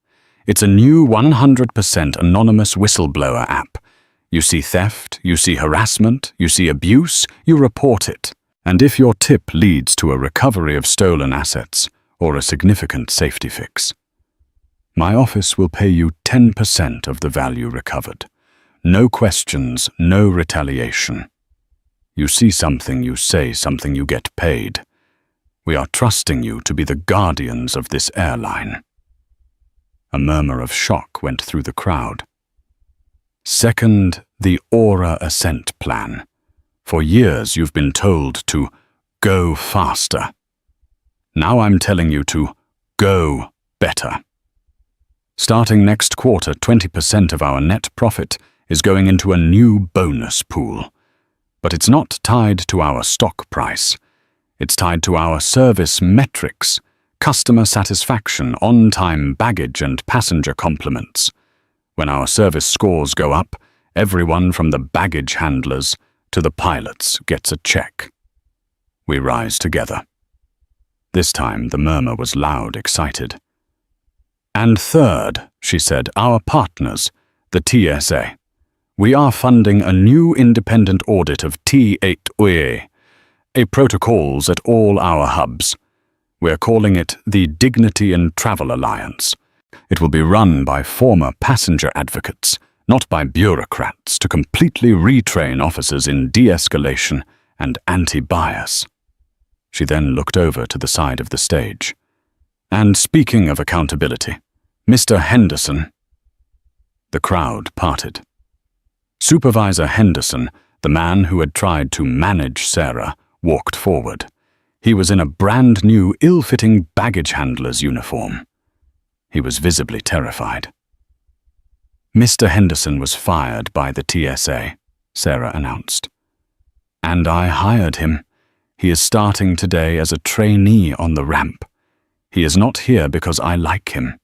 It's a new 100% anonymous whistleblower app. You see theft, you see harassment, you see abuse, you report it. And if your tip leads to a recovery of stolen assets or a significant safety fix, my office will pay you 10% of the value recovered. No questions, no retaliation. You see something, you say something, you get paid. We are trusting you to be the guardians of this airline. A murmur of shock went through the crowd. Second, the Aura Ascent plan. For years you've been told to go faster. Now I'm telling you to go better. Starting next quarter, 20% of our net profit is going into a new bonus pool. But it's not tied to our stock price. It's tied to our service metrics, customer satisfaction, on-time baggage and passenger compliments. When our service scores go up, everyone from the baggage handlers to the pilots gets a check. We rise together. This time the murmur was loud, excited. And third, she said, our partners, the TSA. We are funding a new independent audit of TSA, protocols at all our hubs. We're calling it the Dignity and Travel Alliance. It will be run by former passenger advocates, not by bureaucrats, to completely retrain officers in de-escalation and anti-bias. She then looked over to the side of the stage. And speaking of accountability, Mr. Henderson. The crowd parted. Supervisor Henderson, the man who had tried to manage Sarah, walked forward. He was in a brand new, ill-fitting baggage handler's uniform. He was visibly terrified. Mr. Henderson was fired by the TSA, Sarah announced. And I hired him. He is starting today as a trainee on the ramp. He is not here because I like him.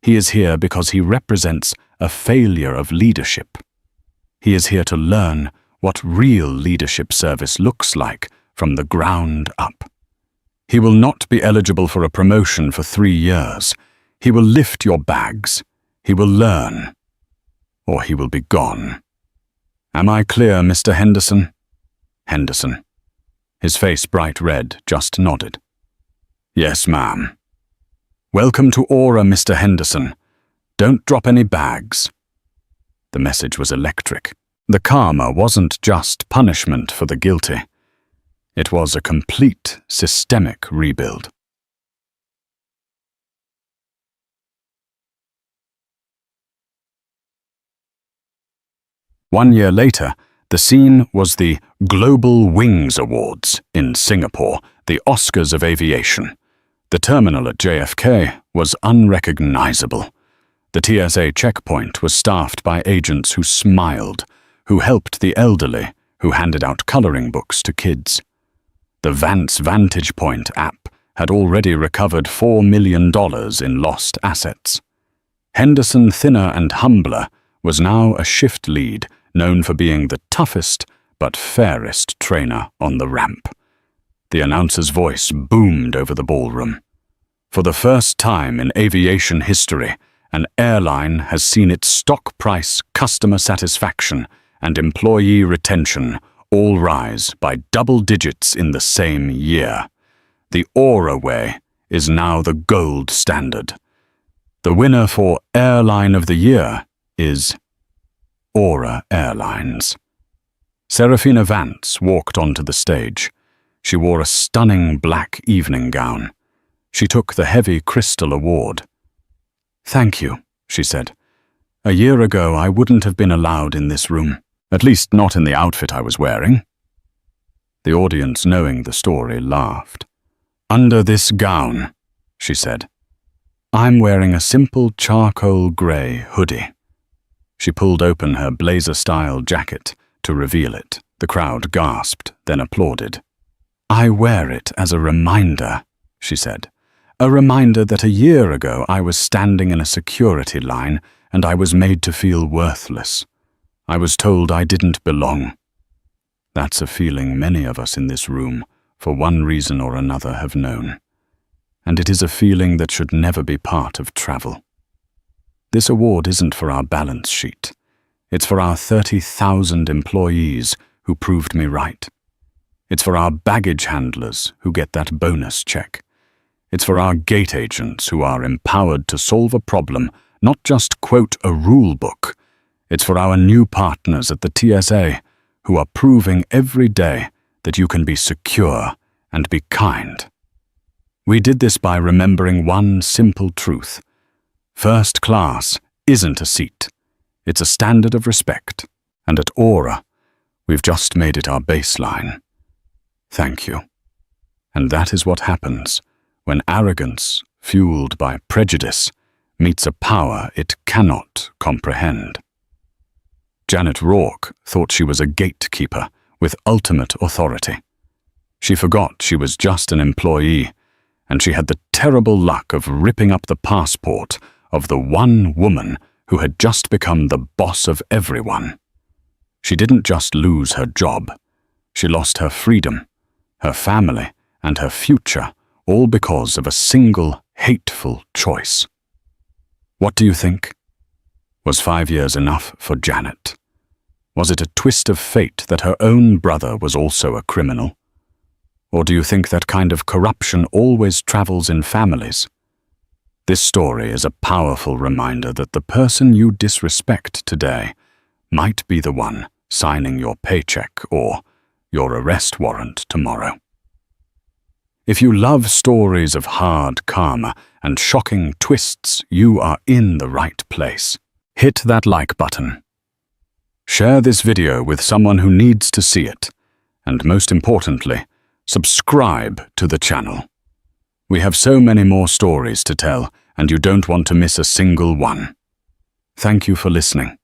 He is here because he represents a failure of leadership. He is here to learn what real leadership service looks like from the ground up. He will not be eligible for a promotion for 3 years. He will lift your bags. He will learn. Or he will be gone. Am I clear, Mr. Henderson? Henderson. His face bright red, just nodded. Yes, ma'am. Welcome to Aura, Mr. Henderson. Don't drop any bags. The message was electric. The karma wasn't just punishment for the guilty. It was a complete, systemic rebuild. One year later, the scene was the Global Wings Awards in Singapore, the Oscars of aviation. The terminal at JFK was unrecognizable. The TSA checkpoint was staffed by agents who smiled, who helped the elderly, who handed out coloring books to kids. The Vance Vantage Point app had already recovered $4 million in lost assets. Henderson, thinner and humbler, was now a shift lead, known for being the toughest but fairest trainer on the ramp. The announcer's voice boomed over the ballroom. For the first time in aviation history, an airline has seen its stock price, customer satisfaction, and employee retention all rise by double digits in the same year. The Aura Way is now the gold standard. The winner for Airline of the Year is Aura Airlines. Serafina Vance walked onto the stage. She wore a stunning black evening gown. She took the heavy crystal award. Thank you, she said. A year ago, I wouldn't have been allowed in this room. At least not in the outfit I was wearing. The audience, knowing the story, laughed. Under this gown, she said, I'm wearing a simple charcoal grey hoodie. She pulled open her blazer-style jacket to reveal it. The crowd gasped, then applauded. I wear it as a reminder, she said. A reminder that a year ago I was standing in a security line and I was made to feel worthless. I was told I didn't belong. That's a feeling many of us in this room, for one reason or another, have known. And it is a feeling that should never be part of travel. This award isn't for our balance sheet. It's for our 30,000 employees who proved me right. It's for our baggage handlers who get that bonus check. It's for our gate agents who are empowered to solve a problem, not just quote a rule book. It's for our new partners at the TSA who are proving every day that you can be secure and be kind. We did this by remembering one simple truth. First class isn't a seat. It's a standard of respect. And at Aura, we've just made it our baseline. Thank you. And that is what happens when arrogance, fueled by prejudice, meets a power it cannot comprehend. Janet Rourke thought she was a gatekeeper with ultimate authority. She forgot she was just an employee, and she had the terrible luck of ripping up the passport of the one woman who had just become the boss of everyone. She didn't just lose her job. She lost her freedom, her family, and her future, all because of a single hateful choice. What do you think? Was 5 years enough for Janet? Was it a twist of fate that her own brother was also a criminal? Or do you think that kind of corruption always travels in families? This story is a powerful reminder that the person you disrespect today might be the one signing your paycheck or your arrest warrant tomorrow. If you love stories of hard karma and shocking twists, you are in the right place. Hit that like button. Share this video with someone who needs to see it. And most importantly, subscribe to the channel. We have so many more stories to tell, and you don't want to miss a single one. Thank you for listening.